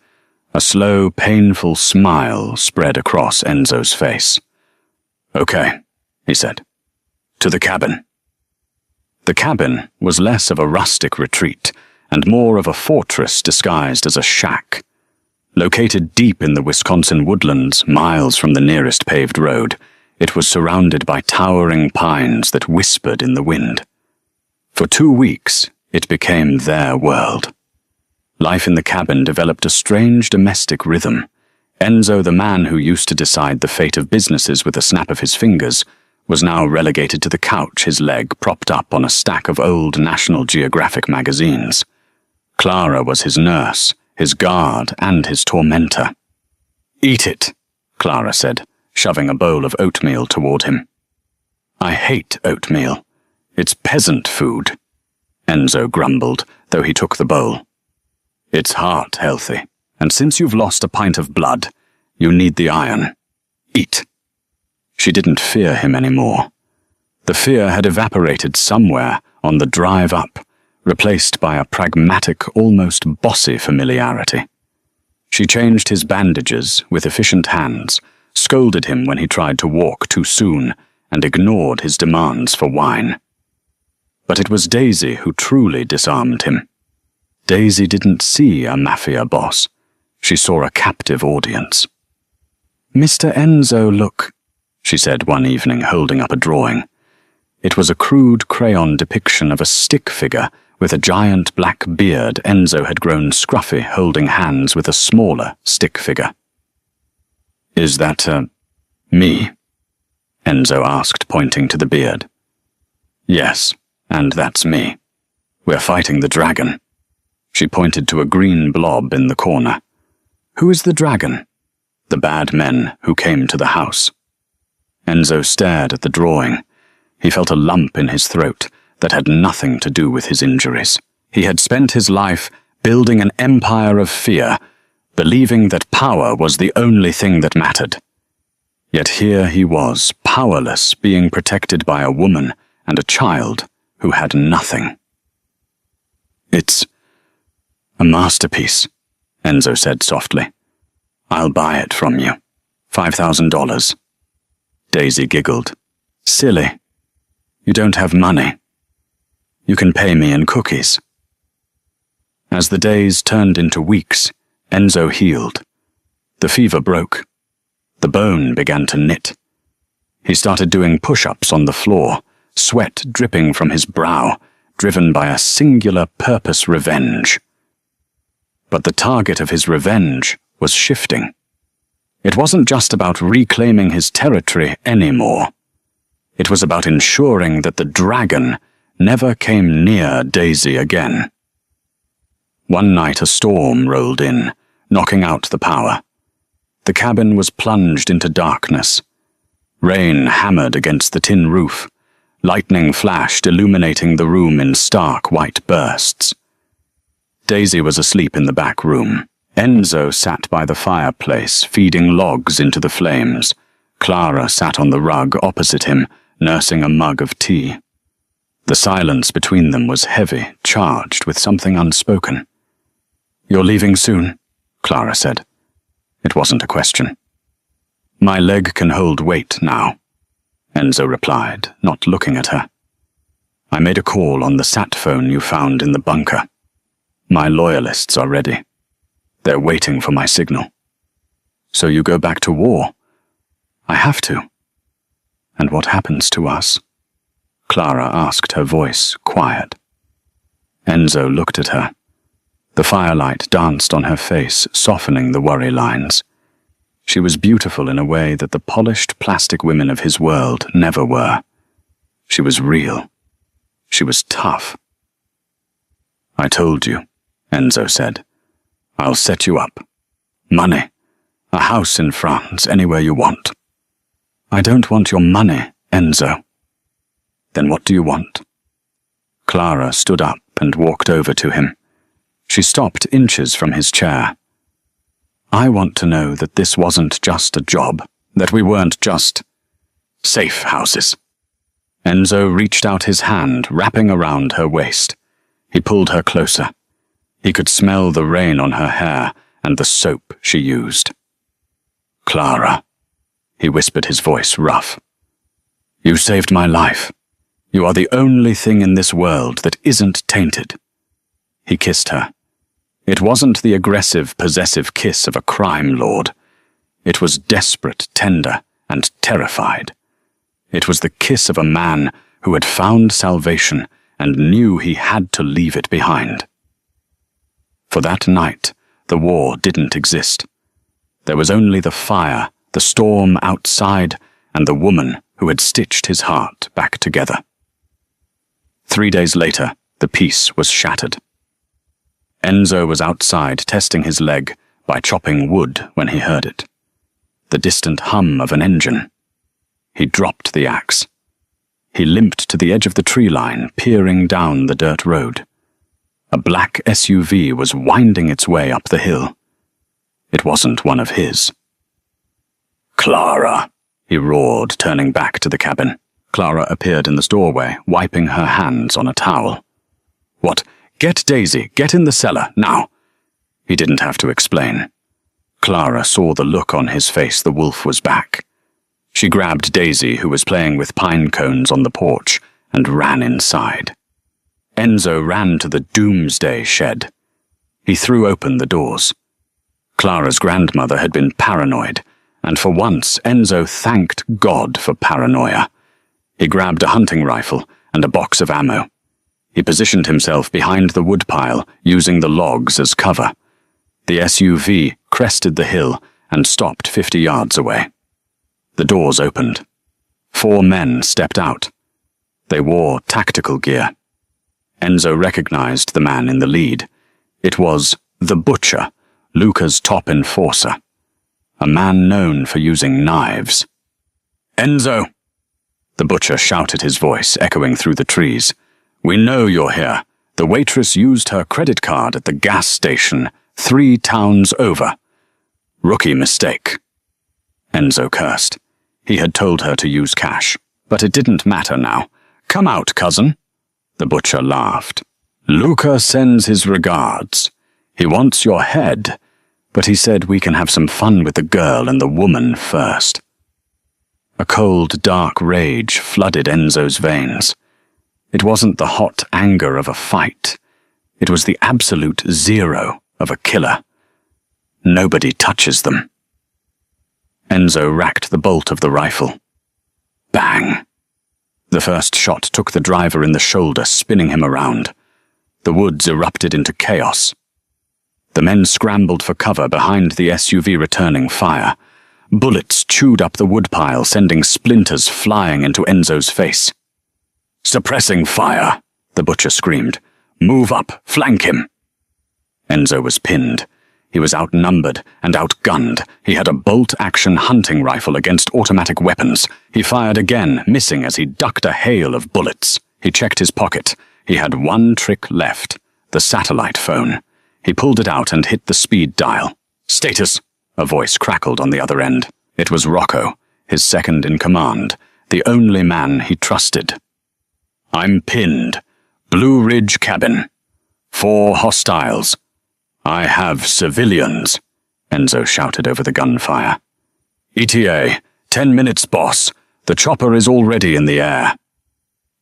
A slow, painful smile spread across Enzo's face. "Okay," he said. "To the cabin." The cabin was less of a rustic retreat and more of a fortress disguised as a shack. Located deep in the Wisconsin woodlands, miles from the nearest paved road, it was surrounded by towering pines that whispered in the wind. For 2 weeks, it became their world. Life in the cabin developed a strange domestic rhythm. Enzo, the man who used to decide the fate of businesses with a snap of his fingers, was now relegated to the couch, his leg propped up on a stack of old National Geographic magazines. Clara was his nurse, his guard, and his tormentor. "Eat it," Clara said, shoving a bowl of oatmeal toward him. "I hate oatmeal. It's peasant food," Enzo grumbled, though he took the bowl. "It's heart healthy," And since you've lost a pint of blood, you need the iron. Eat." She didn't fear him anymore. The fear had evaporated somewhere on the drive up, replaced by a pragmatic, almost bossy familiarity. She changed his bandages with efficient hands, scolded him when he tried to walk too soon, and ignored his demands for wine. But it was Daisy who truly disarmed him. Daisy didn't see a Mafia boss. She saw a captive audience. "Mr. Enzo, look," she said one evening, holding up a drawing. It was a crude crayon depiction of a stick figure with a giant black beard. Enzo had grown scruffy, holding hands with a smaller stick figure. "Is that, me?" Enzo asked, pointing to the beard. "Yes, and that's me. We're fighting the dragon." She pointed to a green blob in the corner. "Who is the dragon?" "The bad men who came to the house." Enzo stared at the drawing. He felt a lump in his throat that had nothing to do with his injuries. He had spent his life building an empire of fear, believing that power was the only thing that mattered. Yet here he was, powerless, being protected by a woman and a child who had nothing. "It's a masterpiece," Enzo said softly. "I'll buy it from you. $5,000. Daisy giggled. "Silly. You don't have money. You can pay me in cookies." As the days turned into weeks, Enzo healed. The fever broke. The bone began to knit. He started doing push-ups on the floor, sweat dripping from his brow, driven by a singular purpose: revenge. But the target of his revenge was shifting. It wasn't just about reclaiming his territory anymore. It was about ensuring that the dragon never came near Daisy again. One night a storm rolled in, knocking out the power. The cabin was plunged into darkness. Rain hammered against the tin roof. Lightning flashed, illuminating the room in stark white bursts. Daisy was asleep in the back room. Enzo sat by the fireplace, feeding logs into the flames. Clara sat on the rug opposite him, nursing a mug of tea. The silence between them was heavy, charged with something unspoken. "You're leaving soon?" Clara said. It wasn't a question. "My leg can hold weight now," Enzo replied, not looking at her. "I made a call on the sat phone you found in the bunker. My loyalists are ready. They're waiting for my signal." "So you go back to war?" "I have to." "And what happens to us?" Clara asked, her voice quiet. Enzo looked at her. The firelight danced on her face, softening the worry lines. She was beautiful in a way that the polished plastic women of his world never were. She was real. She was tough. "I told you," Enzo said. "I'll set you up. Money. A house in France, anywhere you want." "I don't want your money, Enzo." "Then what do you want?" Clara stood up and walked over to him. She stopped inches from his chair. "I want to know that this wasn't just a job, that we weren't just safe houses." Enzo reached out his hand, wrapping around her waist. He pulled her closer. He could smell the rain on her hair and the soap she used. "Clara," he whispered, his voice rough. "You saved my life. You are the only thing in this world that isn't tainted." He kissed her. It wasn't the aggressive, possessive kiss of a crime lord. It was desperate, tender, and terrified. It was the kiss of a man who had found salvation and knew he had to leave it behind. For that night, the war didn't exist. There was only the fire, the storm outside, and the woman who had stitched his heart back together. 3 days later, the peace was shattered. Enzo was outside testing his leg by chopping wood when he heard it. The distant hum of an engine. He dropped the axe. He limped to the edge of the tree line, peering down the dirt road. A black SUV was winding its way up the hill. It wasn't one of his. "Clara," he roared, turning back to the cabin. Clara appeared in the doorway, wiping her hands on a towel. "What? Get Daisy, get in the cellar, now." He didn't have to explain. Clara saw the look on his face. The wolf was back. She grabbed Daisy, who was playing with pine cones on the porch, and ran inside. Enzo ran to the doomsday shed. He threw open the doors. Clara's grandmother had been paranoid, and for once Enzo thanked God for paranoia. He grabbed a hunting rifle and a box of ammo. He positioned himself behind the woodpile, using the logs as cover. The SUV crested the hill and stopped 50 yards away. The doors opened. 4 men stepped out. They wore tactical gear. Enzo recognized the man in the lead. It was the Butcher, Luca's top enforcer, a man known for using knives. "Enzo!" The Butcher shouted, his voice echoing through the trees. "We know you're here. The waitress used her credit card at the gas station 3 towns over. Rookie mistake." Enzo cursed. He had told her to use cash, but it didn't matter now. "Come out, cousin." The Butcher laughed. "Luca sends his regards. He wants your head, but he said we can have some fun with the girl and the woman first." A cold, dark rage flooded Enzo's veins. It wasn't the hot anger of a fight. It was the absolute zero of a killer. Nobody touches them. Enzo racked the bolt of the rifle. Bang! The first shot took the driver in the shoulder, spinning him around. The woods erupted into chaos. The men scrambled for cover behind the SUV, returning fire. Bullets chewed up the woodpile, sending splinters flying into Enzo's face. "Suppressing fire!" the Butcher screamed. "Move up! Flank him!" Enzo was pinned. He was outnumbered and outgunned. He had a bolt-action hunting rifle against automatic weapons. He fired again, missing as he ducked a hail of bullets. He checked his pocket. He had one trick left, the satellite phone. He pulled it out and hit the speed dial. "Status!" a voice crackled on the other end. It was Rocco, his second in command, the only man he trusted. "I'm pinned. Blue Ridge cabin. 4 hostiles. I have civilians," Enzo shouted over the gunfire. "ETA, 10 minutes, boss. The chopper is already in the air."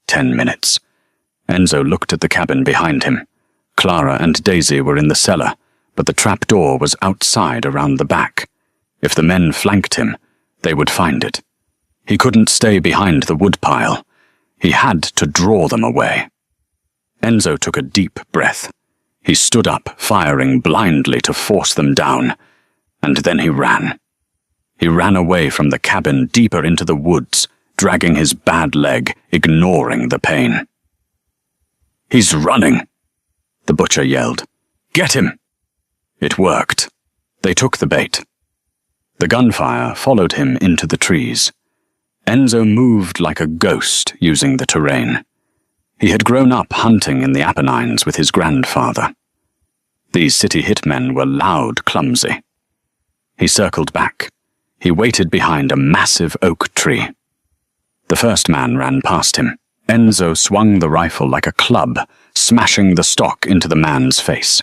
10 minutes. Enzo looked at the cabin behind him. Clara and Daisy were in the cellar, but the trap door was outside around the back. If the men flanked him, they would find it. He couldn't stay behind the woodpile. He had to draw them away. Enzo took a deep breath. He stood up, firing blindly to force them down, and then he ran. He ran away from the cabin, deeper into the woods, dragging his bad leg, ignoring the pain. "He's running!" the Butcher yelled. "Get him!" It worked. They took the bait. The gunfire followed him into the trees. Enzo moved like a ghost using the terrain. He had grown up hunting in the Apennines with his grandfather. These city hitmen were loud, clumsy. He circled back. He waited behind a massive oak tree. The first man ran past him. Enzo swung the rifle like a club, smashing the stock into the man's face.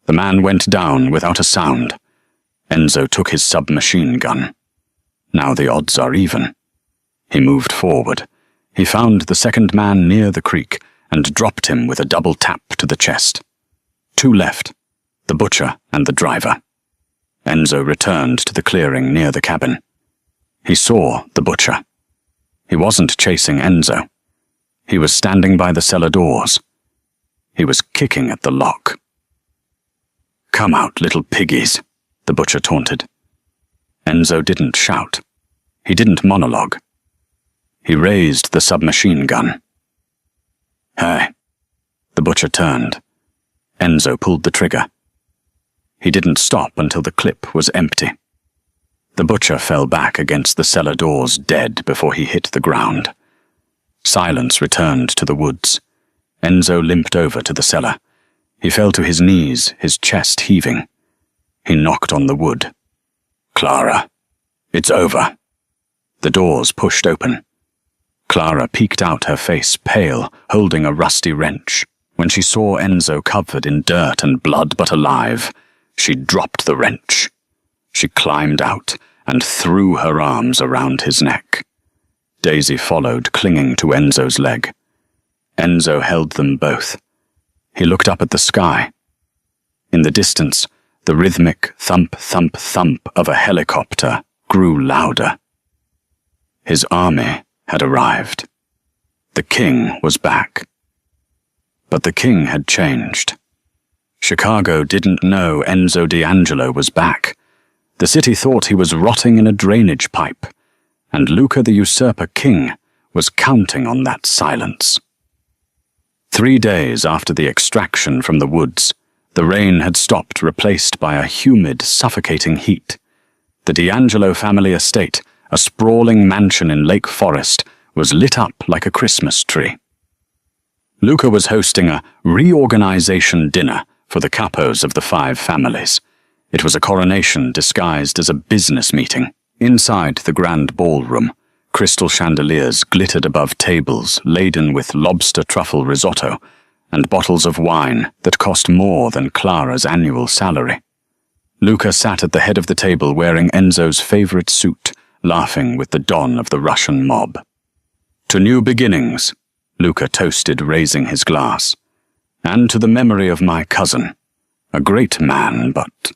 The man went down without a sound. Enzo took his submachine gun. Now the odds are even. He moved forward. He found the second man near the creek and dropped him with a double tap to the chest. 2 left, the Butcher and the driver. Enzo returned to the clearing near the cabin. He saw the Butcher. He wasn't chasing Enzo. He was standing by the cellar doors. He was kicking at the lock. "Come out, little piggies," the Butcher taunted. Enzo didn't shout. He didn't monologue. He raised the submachine gun. "Hey." The Butcher turned. Enzo pulled the trigger. He didn't stop until the clip was empty. The Butcher fell back against the cellar doors, dead before he hit the ground. Silence returned to the woods. Enzo limped over to the cellar. He fell to his knees, his chest heaving. He knocked on the wood. "Clara, it's over." The doors pushed open. Clara peeked out, her face pale, holding a rusty wrench. When she saw Enzo covered in dirt and blood but alive, she dropped the wrench. She climbed out and threw her arms around his neck. Daisy followed, clinging to Enzo's leg. Enzo held them both. He looked up at the sky. In the distance, the rhythmic thump, thump, thump of a helicopter grew louder. His army had arrived. The king was back. But the king had changed. Chicago didn't know Enzo D'Angelo was back. The city thought he was rotting in a drainage pipe, and Luca the Usurper King was counting on that silence. 3 days after the extraction from the woods, the rain had stopped, replaced by a humid, suffocating heat. The D'Angelo family estate, a sprawling mansion in Lake Forest, was lit up like a Christmas tree. Luca was hosting a reorganization dinner for the capos of the 5 families. It was a coronation disguised as a business meeting. Inside the grand ballroom, crystal chandeliers glittered above tables laden with lobster truffle risotto and bottles of wine that cost more than Clara's annual salary. Luca sat at the head of the table wearing Enzo's favorite suit, laughing with the don of the Russian mob. "To new beginnings," Luca toasted, raising his glass. "And to the memory of my cousin, a great man, but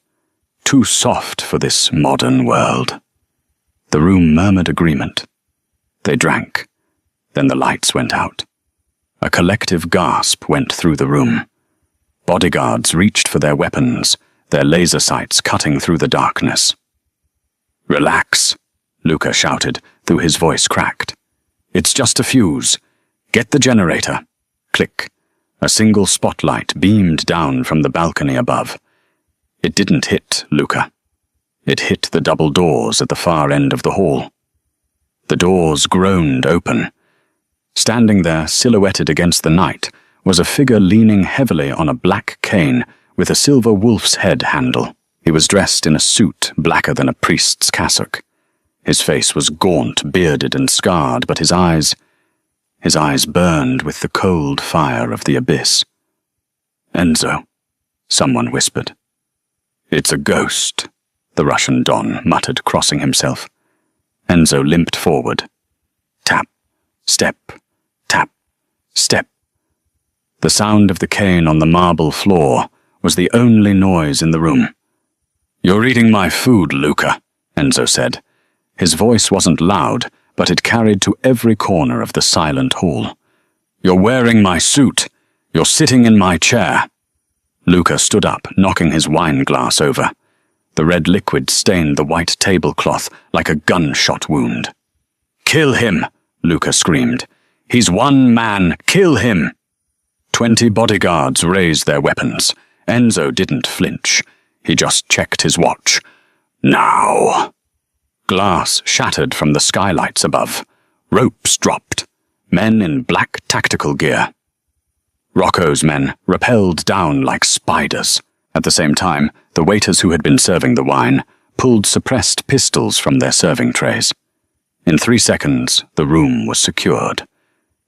too soft for this modern world." The room murmured agreement. They drank. Then the lights went out. A collective gasp went through the room. Bodyguards reached for their weapons, their laser sights cutting through the darkness. "Relax," Luca shouted, though his voice cracked. "It's just a fuse. Get the generator." Click. A single spotlight beamed down from the balcony above. It didn't hit Luca. It hit the double doors at the far end of the hall. The doors groaned open. Standing there, silhouetted against the night, was a figure leaning heavily on a black cane with a silver wolf's head handle. He was dressed in a suit blacker than a priest's cassock. His face was gaunt, bearded, and scarred, but his eyes burned with the cold fire of the abyss. "Enzo," someone whispered. "It's a ghost," the Russian don muttered, crossing himself. Enzo limped forward. Tap, step, tap, step. The sound of the cane on the marble floor was the only noise in the room. "You're eating my food, Luca," Enzo said. His voice wasn't loud, but it carried to every corner of the silent hall. "You're wearing my suit. You're sitting in my chair." Luca stood up, knocking his wine glass over. The red liquid stained the white tablecloth like a gunshot wound. "Kill him!" Luca screamed. "He's one man! Kill him!" 20 bodyguards raised their weapons. Enzo didn't flinch. He just checked his watch. "Now!" Glass shattered from the skylights above. Ropes dropped. Men in black tactical gear. Rocco's men rappelled down like spiders. At the same time, the waiters who had been serving the wine pulled suppressed pistols from their serving trays. In 3 seconds, the room was secured.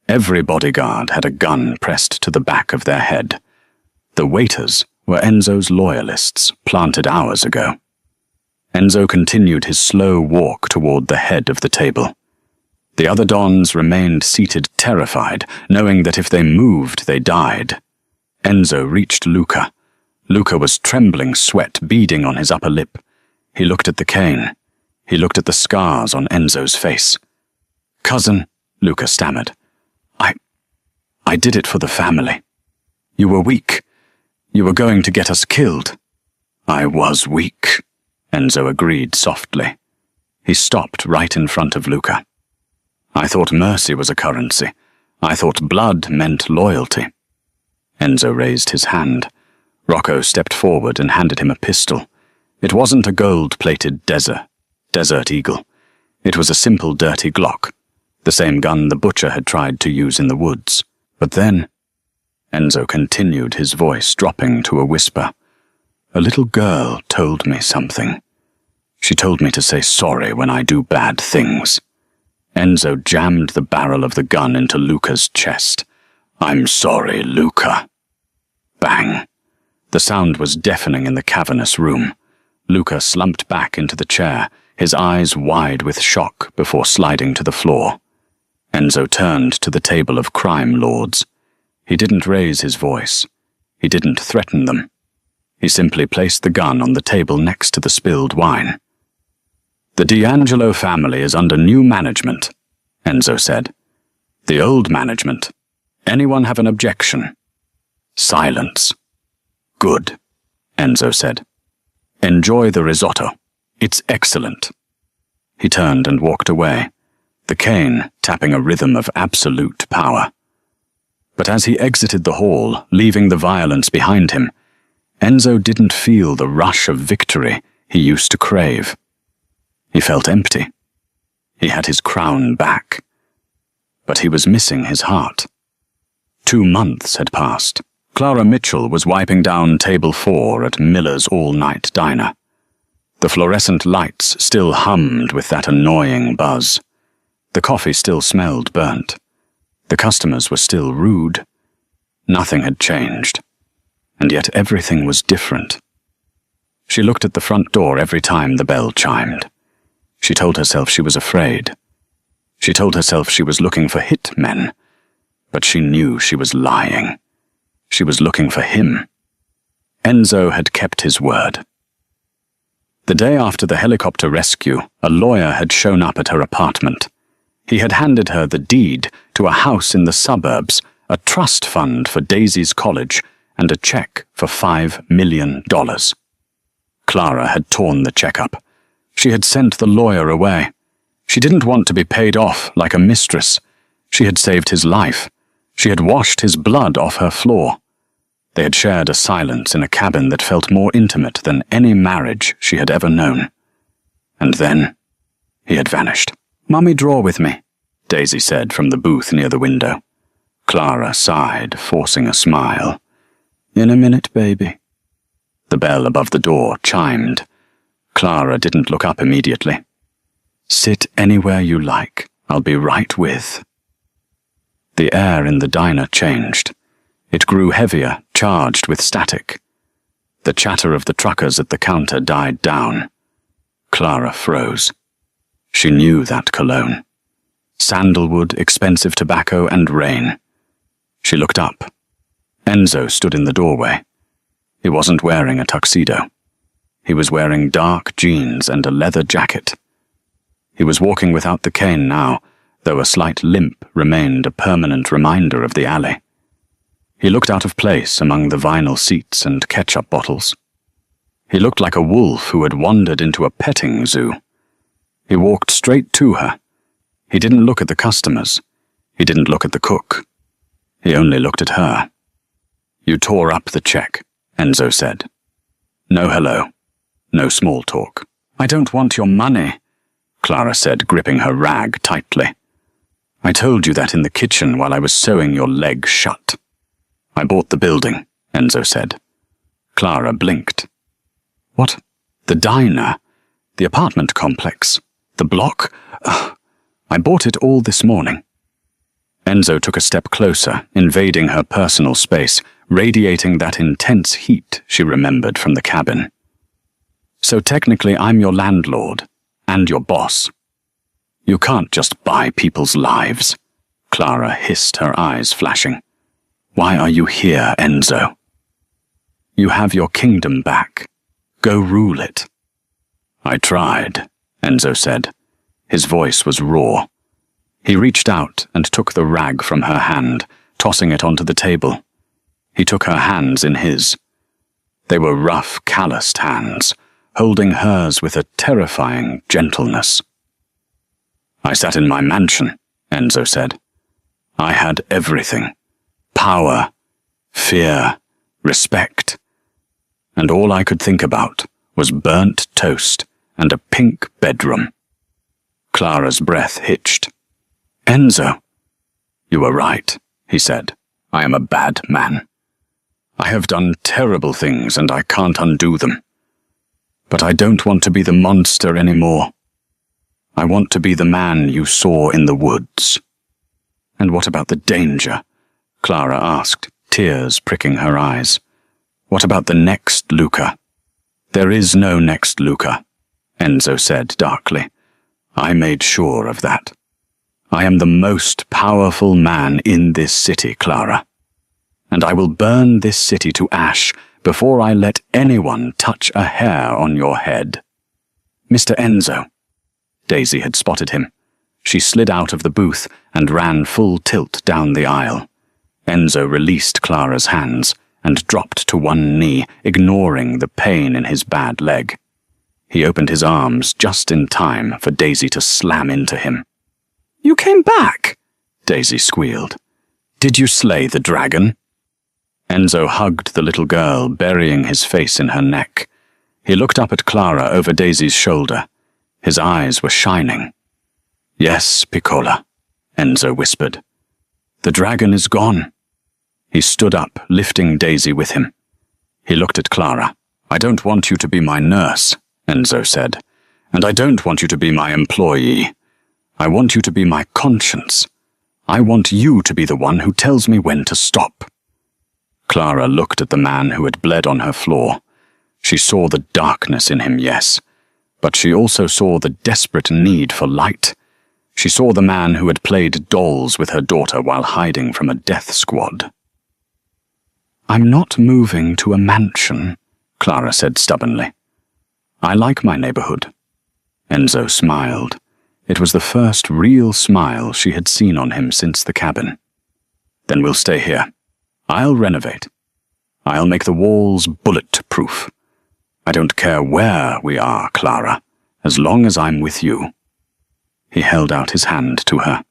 Every bodyguard had a gun pressed to the back of their head. The waiters were Enzo's loyalists, planted hours ago. Enzo continued his slow walk toward the head of the table. The other dons remained seated, terrified, knowing that if they moved, they died. Enzo reached Luca. Luca was trembling, sweat beading on his upper lip. He looked at the cane. He looked at the scars on Enzo's face. "Cousin," Luca stammered, I did it for the family. You were weak. You were going to get us killed." "I was weak," Enzo agreed softly. He stopped right in front of Luca. "I thought mercy was a currency. I thought blood meant loyalty." Enzo raised his hand. Rocco stepped forward and handed him a pistol. It wasn't a gold-plated Desert Eagle. It was a simple, dirty Glock, the same gun the butcher had tried to use in the woods. But then, Enzo continued, his voice dropping to a whisper, A little girl told me something. She told me to say sorry when I do bad things. Enzo jammed the barrel of the gun into Luca's chest. I'm sorry, Luca. Bang. The sound was deafening in the cavernous room. Luca slumped back into the chair, his eyes wide with shock before sliding to the floor. Enzo turned to the table of crime lords. He didn't raise his voice. He didn't threaten them. He simply placed the gun on the table next to the spilled wine. The D'Angelo family is under new management, Enzo said. The old management. Anyone have an objection? Silence. Good, Enzo said. Enjoy the risotto. It's excellent. He turned and walked away, the cane tapping a rhythm of absolute power. But as he exited the hall, leaving the violence behind him, Enzo didn't feel the rush of victory he used to crave. He felt empty. He had his crown back. But he was missing his heart. 2 months had passed. Clara Mitchell was wiping down table 4 at Miller's all-night diner. The fluorescent lights still hummed with that annoying buzz. The coffee still smelled burnt. The customers were still rude. Nothing had changed. And yet everything was different. She looked at the front door every time the bell chimed. She told herself she was afraid. She told herself she was looking for hit men. But she knew she was lying. She was looking for him. Enzo had kept his word. The day after the helicopter rescue, a lawyer had shown up at her apartment. He had handed her the deed to a house in the suburbs, a trust fund for Daisy's college, and a check for $5 million. Clara had torn the check up. She had sent the lawyer away. She didn't want to be paid off like a mistress. She had saved his life. She had washed his blood off her floor. They had shared a silence in a cabin that felt more intimate than any marriage she had ever known. And then he had vanished. "Mummy, draw with me," Daisy said from the booth near the window. Clara sighed, forcing a smile. "In a minute, baby." The bell above the door chimed. Clara didn't look up immediately. "Sit anywhere you like. I'll be right with." The air in the diner changed. It grew heavier, charged with static. The chatter of the truckers at the counter died down. Clara froze. She knew that cologne. Sandalwood, expensive tobacco, and rain. She looked up. Enzo stood in the doorway. He wasn't wearing a tuxedo. He was wearing dark jeans and a leather jacket. He was walking without the cane now, though a slight limp remained a permanent reminder of the alley. He looked out of place among the vinyl seats and ketchup bottles. He looked like a wolf who had wandered into a petting zoo. He walked straight to her. He didn't look at the customers. He didn't look at the cook. He only looked at her. "You tore up the check," Enzo said. "No hello. No small talk." "I don't want your money," Clara said, gripping her rag tightly. "I told you that in the kitchen while I was sewing your leg shut." "I bought the building," Enzo said. Clara blinked. "What? The diner? The apartment complex? The block? I bought it all this morning." Enzo took a step closer, invading her personal space, radiating that intense heat she remembered from the cabin. "So technically I'm your landlord, and your boss. You can't just buy people's lives," Clara hissed, her eyes flashing. "Why are you here, Enzo? You have your kingdom back. Go rule it." "I tried," Enzo said. His voice was raw. He reached out and took the rag from her hand, tossing it onto the table. He took her hands in his. They were rough, calloused hands, holding hers with a terrifying gentleness. "I sat in my mansion," Enzo said. "I had everything. Power, fear, respect. And all I could think about was burnt toast and a pink bedroom." Clara's breath hitched. "Enzo." "You were right," he said. "I am a bad man. I have done terrible things and I can't undo them. But I don't want to be the monster anymore. I want to be the man you saw in the woods." "And what about the danger?" Clara asked, tears pricking her eyes. "What about the next Luca?" "There is no next Luca," Enzo said darkly. "I made sure of that. I am the most powerful man in this city, Clara. And I will burn this city to ash before I let anyone touch a hair on your head." "Mr. Enzo." Daisy had spotted him. She slid out of the booth and ran full tilt down the aisle. Enzo released Clara's hands and dropped to one knee, ignoring the pain in his bad leg. He opened his arms just in time for Daisy to slam into him. "You came back!" Daisy squealed. "Did you slay the dragon?" Enzo hugged the little girl, burying his face in her neck. He looked up at Clara over Daisy's shoulder. His eyes were shining. "Yes, Piccola," Enzo whispered. "The dragon is gone." He stood up, lifting Daisy with him. He looked at Clara. "I don't want you to be my nurse," Enzo said. "And I don't want you to be my employee. I want you to be my conscience. I want you to be the one who tells me when to stop." Clara looked at the man who had bled on her floor. She saw the darkness in him, yes, but she also saw the desperate need for light. She saw the man who had played dolls with her daughter while hiding from a death squad. "I'm not moving to a mansion," Clara said stubbornly. "I like my neighborhood." Enzo smiled. It was the first real smile she had seen on him since the cabin. "Then we'll stay here. I'll renovate. I'll make the walls bulletproof. I don't care where we are, Clara, as long as I'm with you." He held out his hand to her.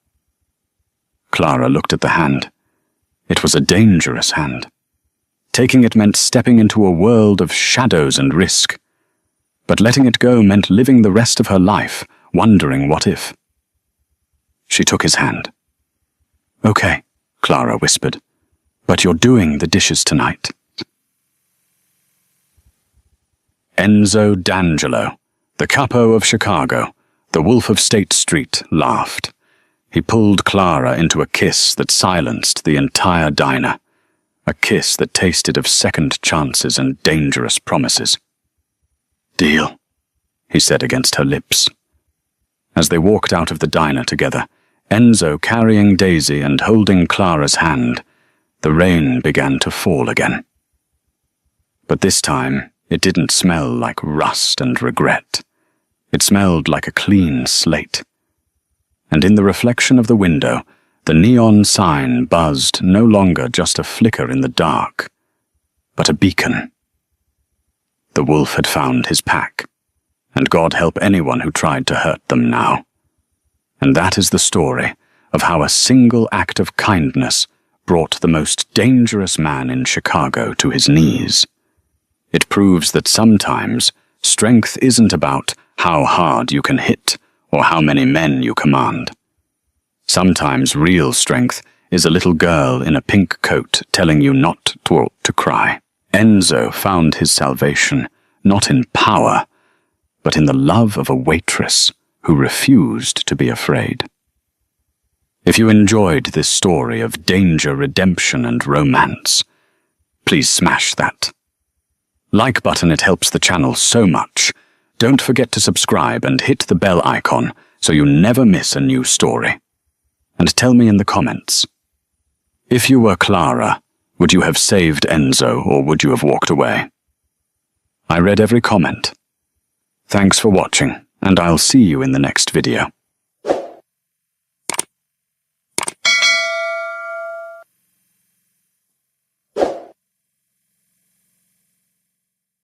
Clara looked at the hand. It was a dangerous hand. Taking it meant stepping into a world of shadows and risk. But letting it go meant living the rest of her life, wondering what if. She took his hand. "Okay," Clara whispered, "but you're doing the dishes tonight." Enzo D'Angelo, the capo of Chicago, the wolf of State Street, laughed. He pulled Clara into a kiss that silenced the entire diner, a kiss that tasted of second chances and dangerous promises. "Deal," he said against her lips. As they walked out of the diner together, Enzo carrying Daisy and holding Clara's hand, the rain began to fall again. But this time, it didn't smell like rust and regret. It smelled like a clean slate. And in the reflection of the window, the neon sign buzzed no longer just a flicker in the dark, but a beacon. The wolf had found his pack, and God help anyone who tried to hurt them now. And that is the story of how a single act of kindness brought the most dangerous man in Chicago to his knees. It proves that sometimes strength isn't about how hard you can hit or how many men you command. Sometimes real strength is a little girl in a pink coat telling you not to cry. Enzo found his salvation not in power, but in the love of a waitress who refused to be afraid. If you enjoyed this story of danger, redemption, and romance, please smash that like button. It helps the channel so much. Don't forget to subscribe and hit the bell icon so you never miss a new story. And tell me in the comments, if you were Clara, would you have saved Enzo or would you have walked away? I read every comment. Thanks for watching, and I'll see you in the next video.